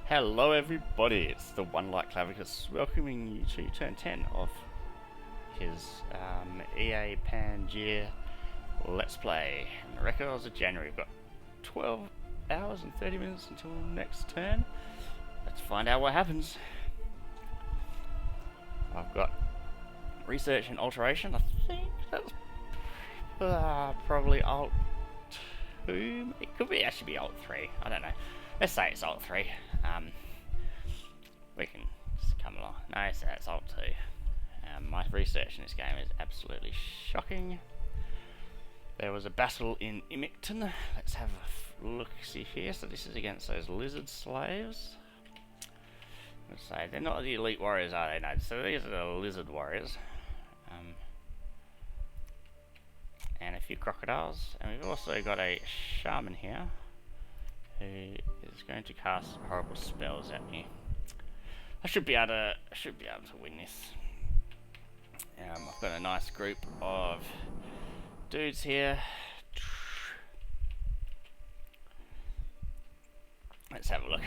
Hello everybody, it's the one like Klavicus welcoming you to turn 10 of his EA Pangaea Let's Play. And the records of January, we've got 12 hours and 30 minutes until next turn. Let's find out what happens. I've got research and alteration. I think that's probably Alt 2. It could be actually be Alt 3. I don't know. Let's say it's Alt 3. We can just come along. No, so it's Alt 2. My research in this game is absolutely shocking. There was a battle in E008. Let's have a look-see here. So this is against those lizard slaves. Let's say they're not the elite warriors, are they? No, so these are the lizard warriors. And a few crocodiles. And we've also got a shaman here who is going to cast horrible spells at me. I should be able to win this. I've got a nice group of dudes here. Let's have a look.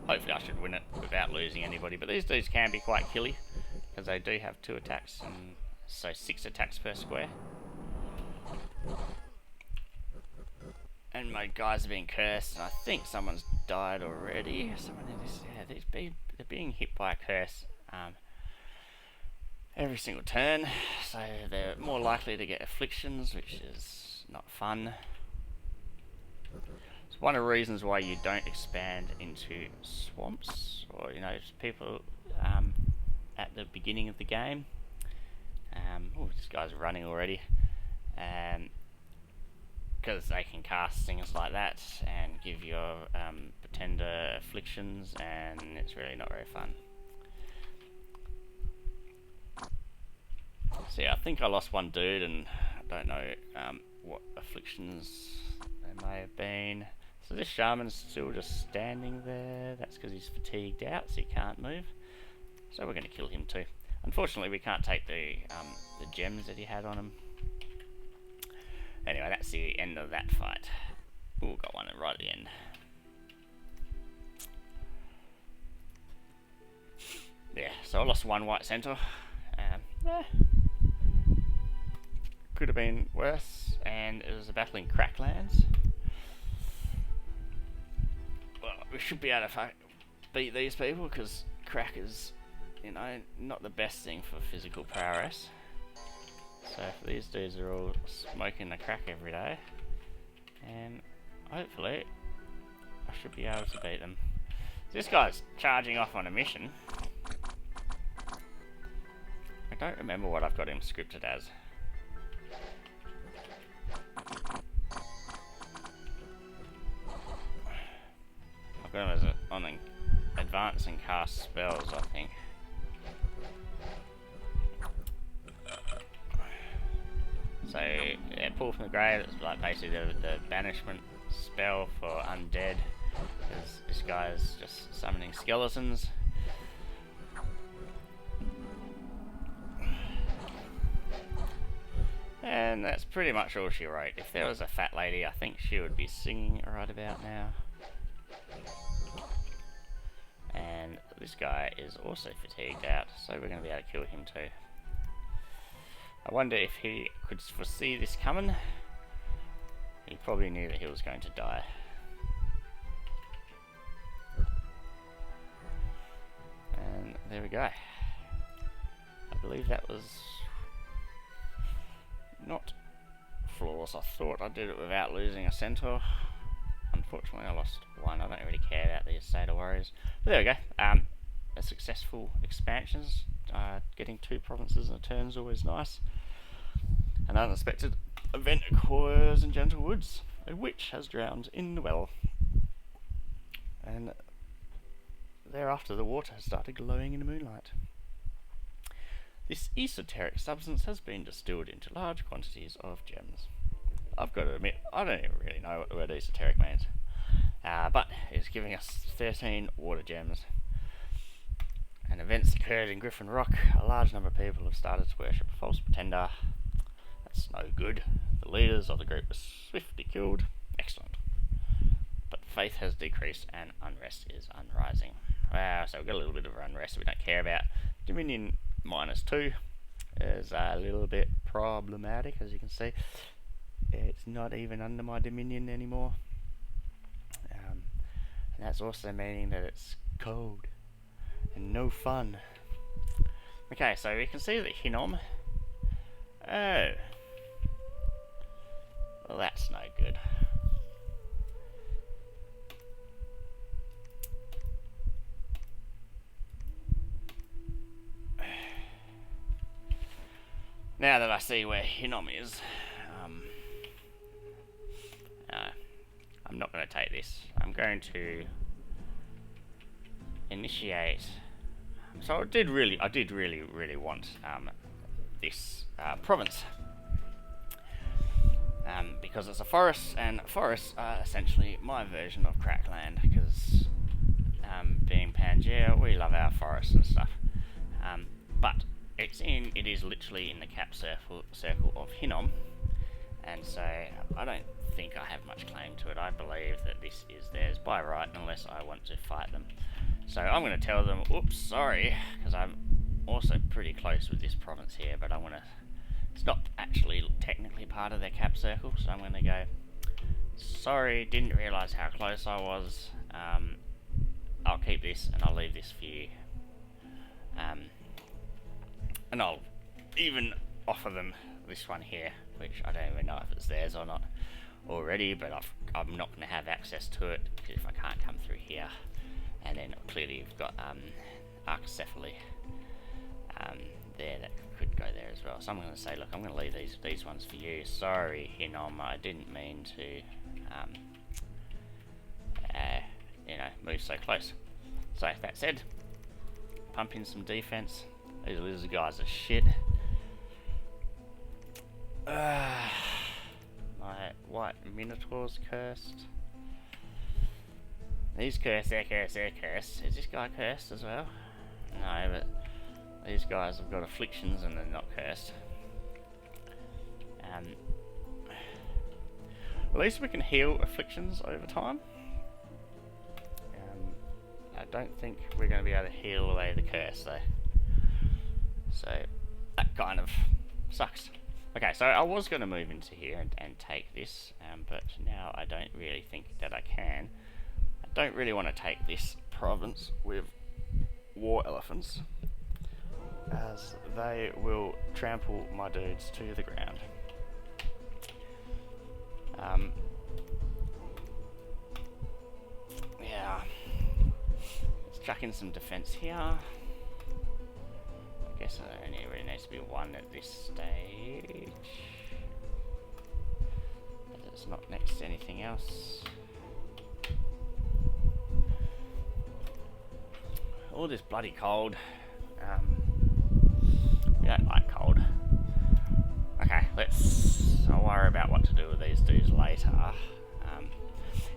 Hopefully I should win it without losing anybody, but these dudes can be quite killy because they do have 2 attacks, and so 6 attacks per square. And my guys are being cursed, and I think someone's died already. Someone in this, yeah, they're being hit by a curse every single turn, so they're more likely to get afflictions, which is not fun. It's one of the reasons why you don't expand into swamps, or people at the beginning of the game. Oh, this guy's running already. Because they can cast things like that and give your pretender afflictions, and it's really not very fun. So yeah, I think I lost one dude, and I don't know what afflictions they may have been. So this shaman's still just standing there. That's because he's fatigued out, so he can't move. So we're going to kill him too. Unfortunately, we can't take the gems that he had on him. Anyway, that's the end of that fight. Ooh, got one right at the end. Yeah, so I lost one white centaur. Could have been worse, and it was a battle in Cracklands. Well, we should be able to beat these people, because crack is, not the best thing for physical prowess. So these dudes are all smoking the crack every day, and hopefully I should be able to beat them. This guy's charging off on a mission. I don't remember what I've got him scripted as. I've got him as on an advance and cast spells, I think. So, yeah, pull from the grave, it's like basically the banishment spell for undead, because this guy is just summoning skeletons. And that's pretty much all she wrote. If there was a fat lady, I think she would be singing right about now. And this guy is also fatigued out, so we're going to be able to kill him too. I wonder if he could foresee this coming. He probably knew that he was going to die. And there we go. I believe that was not flawless. I thought I did it without losing a centaur. Unfortunately I lost one. I don't really care about the Estate of Warriors. But there we go. A successful expansions. Getting 2 provinces in a turn is always nice. An unexpected event occurs in Gentle Woods. A witch has drowned in the well. And thereafter the water has started glowing in the moonlight. This esoteric substance has been distilled into large quantities of gems. I've got to admit, I don't even really know what the word esoteric means. But it's giving us 13 water gems. And events occurred in Griffin Rock. A large number of people have started to worship a false pretender. That's no good. The leaders of the group were swiftly killed. Excellent. But faith has decreased and unrest is unrising. Wow, so we've got a little bit of unrest we don't care about. Dominion -2 is a little bit problematic, as you can see. It's not even under my dominion anymore. And that's also meaning that it's cold and no fun. Okay, so we can see that Hinnom. Oh. Well, that's no good. Now that I see where Hinnom is, I'm not going to take this. I'm going to initiate. So I did really want this province, because it's a forest, and forests are essentially my version of crackland. Because being Pangaea, we love our forests and stuff, but it is literally in the cap circle of Hinnom, and so I don't think I have much claim to it. I believe that this is theirs by right, unless I want to fight them. So I'm going to tell them, oops, sorry, because I'm also pretty close with this province here, but I want to. It's not actually technically part of their cap circle, so I'm going to go, sorry, didn't realise how close I was. I'll keep this and I'll leave this for you. And I'll even offer them this one here, which I don't even know if it's theirs or not already, but I'm not going to have access to it if I can't come through here. And then clearly you've got Archaecephaly there that could go there as well. So I'm going to say, look, I'm going to leave these ones for you. Sorry, Hinnom, I didn't mean to, move so close. So that said, pump in some defense. These lizard guys are shit. My white minotaur's cursed. He's cursed, they're cursed, they're cursed. Is this guy cursed as well? No, but these guys have got afflictions and they're not cursed. At least we can heal afflictions over time. I don't think we're going to be able to heal away the curse though. So that kind of sucks. Okay, so I was going to move into here and take this, but now I don't really think that I can. I don't really want to take this province with war elephants, as they will trample my dudes to the ground. Yeah, let's chuck in some defense here. I guess there only really needs to be one at this stage, as it's not next to anything else. All this bloody cold. We don't like cold. Okay, I'll worry about what to do with these dudes later.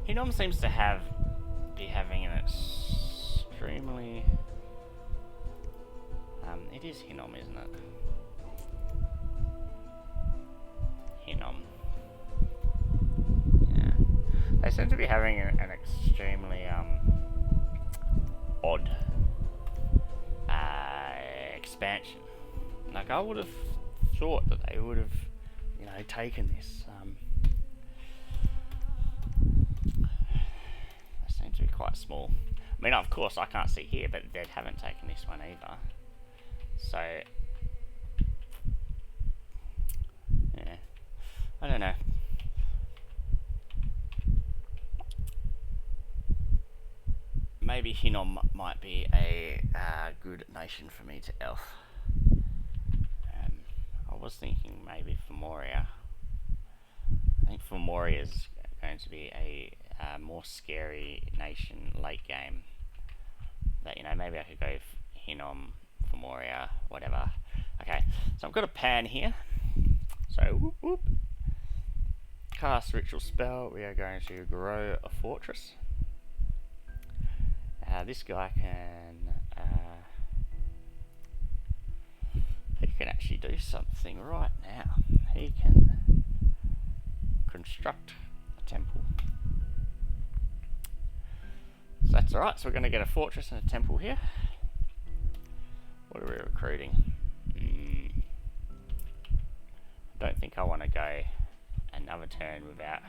Hinnom seems to be having an extremely. It is Hinnom, isn't it? Hinnom. Yeah. They seem to be having an extremely odd expansion. Like, I would have thought that they would have, taken this. They seem to be quite small. I mean, of course, I can't see here, but they haven't taken this one either. So, yeah, I don't know. Maybe Hinnom might be a good nation for me to elf. I was thinking maybe Formoria. I think Formoria is going to be a more scary nation late game. That, maybe I could go Hinnom, Formoria, whatever. Okay, so I've got a pan here. So, whoop whoop. Cast ritual spell. We are going to grow a fortress. This guy can. He can actually do something right now. He can construct a temple. that's alright. So we're going to get a fortress and a temple here. What are we recruiting? I don't think I want to go another turn without...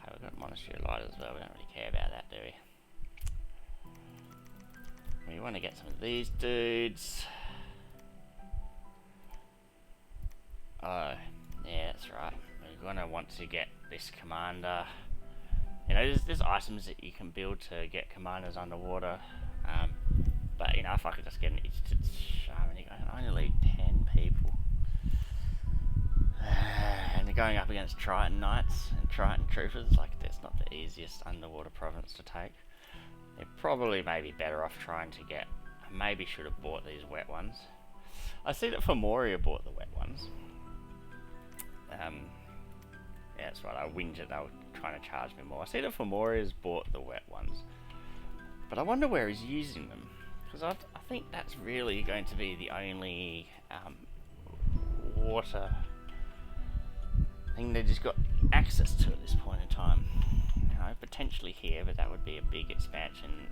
Okay, we've got monastery light as well. We don't really care about that, do we? We want to get some of these dudes. Oh, yeah, that's right. We're going to want to get this commander. You know, there's items that you can build to get commanders underwater. But, you know, if I could just get an instant shaman, I only need 10 people. And they're going up against Triton Knights and Triton Troopers. Like, that's not the easiest underwater province to take. They're probably maybe better off trying to get... Maybe should have bought these wet ones. I see that Femoria bought the wet ones. Yeah, that's right, I whinged it, they were trying to charge me more. I see that Femoria's bought the wet ones. But I wonder where he's using them. Because I think that's really going to be the only water thing they've just got access to at this point in time. You know, potentially here, but that would be a big expansion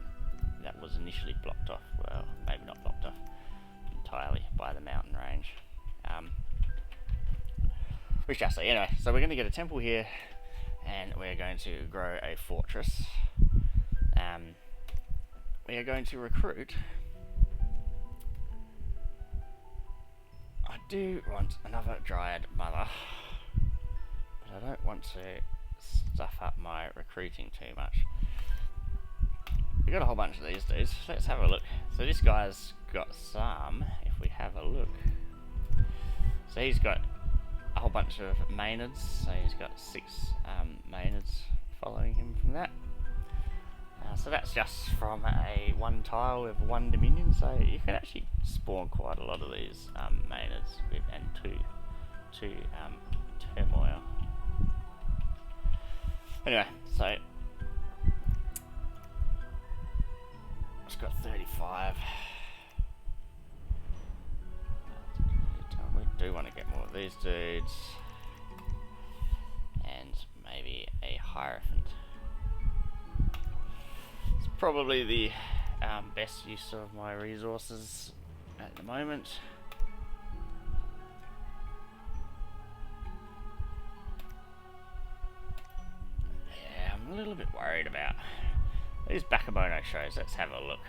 that was initially blocked off. Well, maybe not blocked off entirely by the mountain range. We shall see. Anyway, so we're going to get a temple here, and we're going to grow a fortress. We are going to recruit. I do want another Dryad Mother, but I don't want to stuff up my recruiting too much. We got a whole bunch of these dudes. Let's have a look. So this guy's got some. If we have a look, so he's got a whole bunch of Maynards. So he's got 6 Maynards following him from that. So that's just from a 1 tile with 1 dominion. So you can actually spawn quite a lot of these Maynards with, and two turmoil. Anyway, so it's got 35. We do want to get more of these dudes, and maybe a Hierophant. It's probably the best use of my resources at the moment. Yeah, I'm a little bit worried about these Bakemono shows. Let's have a look.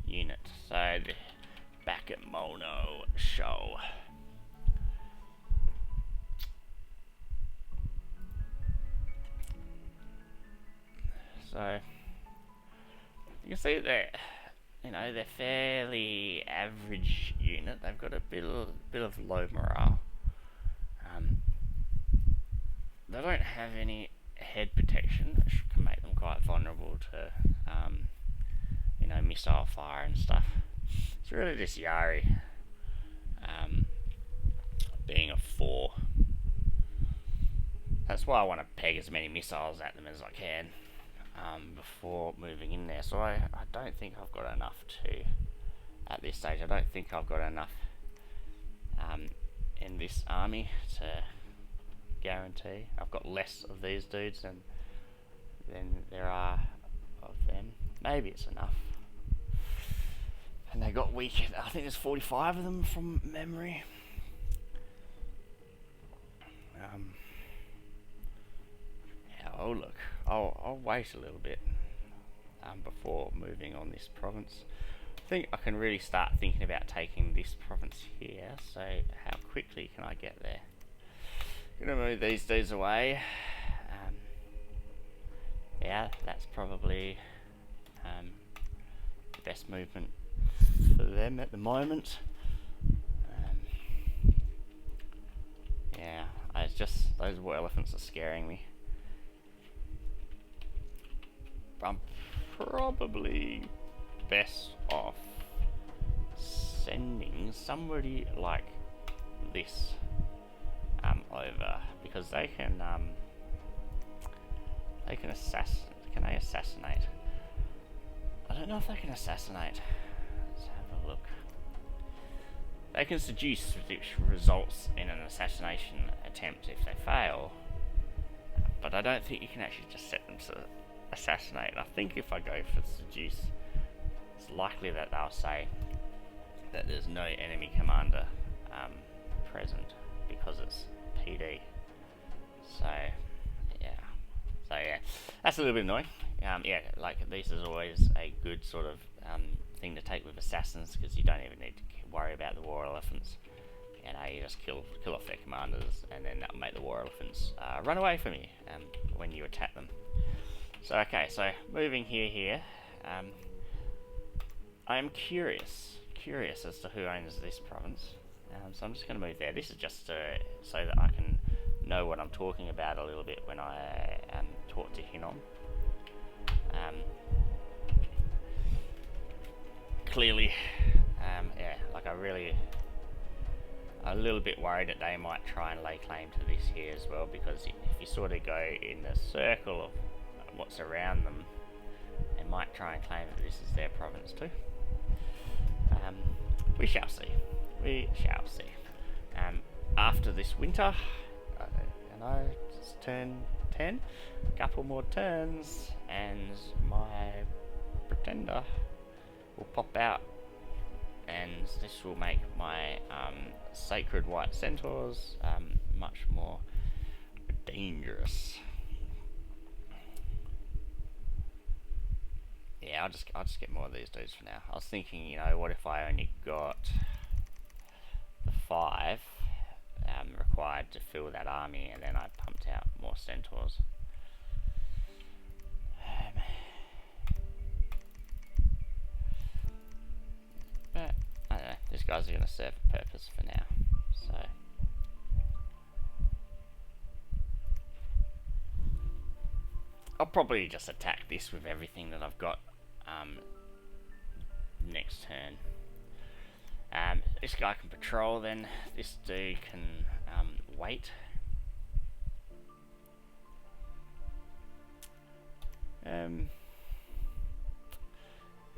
Unit. So the Bakemono show. So you can see that, you know, they're fairly average unit. They've got a bit of low morale. They don't have any head protection, which can make them quite vulnerable to, you know, missile fire and stuff. It's really just Yari being a 4. That's why I want to peg as many missiles at them as I can before moving in there. So I don't think I've got enough to, at this stage, I don't think I've got enough in this army to guarantee. I've got less of these dudes than there are of them. Maybe it's enough. And they got weak. I think there's 45 of them from memory. Yeah, oh look, I'll wait a little bit before moving on this province. I think I can really start thinking about taking this province here. So how quickly can I get there? Gonna move these dudes away. Yeah, that's probably the best movement for them at the moment. Yeah, it's just those war elephants are scaring me. I'm probably best off sending somebody like this over, because they can assassinate. I don't know if they can assassinate. Let's have a look. They can seduce, which results in an assassination attempt if they fail, but I don't think you can actually just set them to assassinate. I think if I go for seduce, it's likely that they'll say that there's no enemy commander present because it's PD. So yeah, that's a little bit annoying. Yeah, like this is always a good sort of thing to take with assassins, because you don't even need to worry about the war elephants. You know, you just kill off their commanders, and then that'll make the war elephants run away from you when you attack them. So okay, so moving here, I am curious as to who owns this province. So I'm just going to move there. This is just so that I can know what I'm talking about a little bit when I talk to Hinnom. Clearly, yeah, like I'm a little bit worried that they might try and lay claim to this here as well, because if you sort of go in the circle of what's around them, they might try and claim that this is their province too. We shall see. After this winter, it's turn 10, a couple more turns, and my pretender will pop out, and this will make my sacred white centaurs much more dangerous. Yeah, I'll just get more of these dudes for now. I was thinking, you know, what if I only got the 5 required to fill that army, and then I pumped out more centaurs. But I don't know, these guys are going to serve a purpose for now. So I'll probably just attack this with everything that I've got next turn. This guy can patrol then. This dude can wait.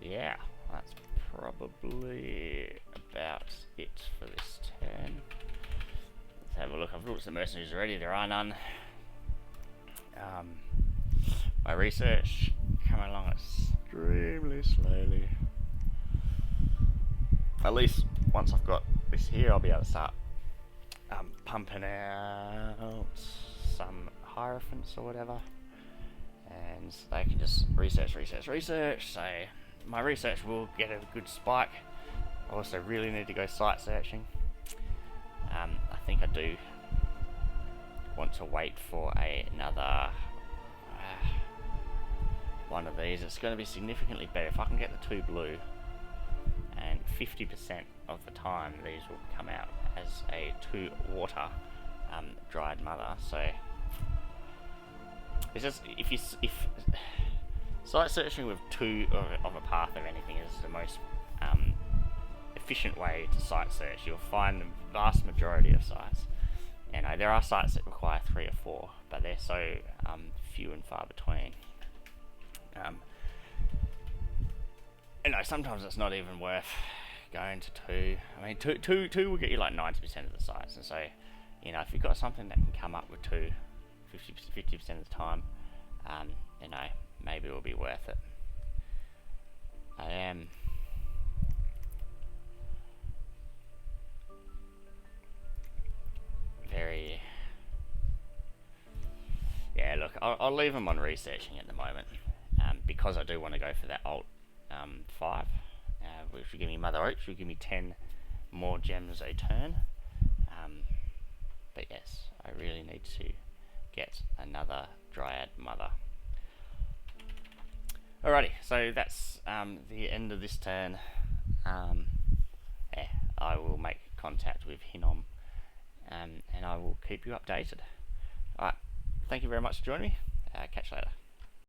Yeah, that's probably about it for this turn. Let's have a look. I've looked at the mercenaries already. There are none. My research coming along extremely slowly. At least once I've got this here, I'll be able to start pumping out some hierophants or whatever, and they can just research. So my research will get a good spike. I also really need to go site searching. I think I do want to wait for another one of these. It's going to be significantly better if I can get the 2 blue, and 50% of the time these will come out as a 2 water dried mother. So it's just if site searching with 2 of a path of anything is the most efficient way to site search. You'll find the vast majority of sites. You know, there are sites that require 3 or 4, but they're so few and far between. You know, sometimes it's not even worth going to 2. I mean, two will get you like 90% of the sites, and so, you know, if you've got something that can come up with 2 50% of the time, you know, maybe it will be worth it. I am very... Yeah, look, I'll leave them on researching at the moment, because I do want to go for that alt 5, which will give me Mother Oak, which will give me 10 more gems a turn. But yes, I really need to get another Dryad Mother. Alrighty, so that's the end of this turn. Yeah, I will make contact with Hinnom, and I will keep you updated. Alright, thank you very much for joining me. Catch you later.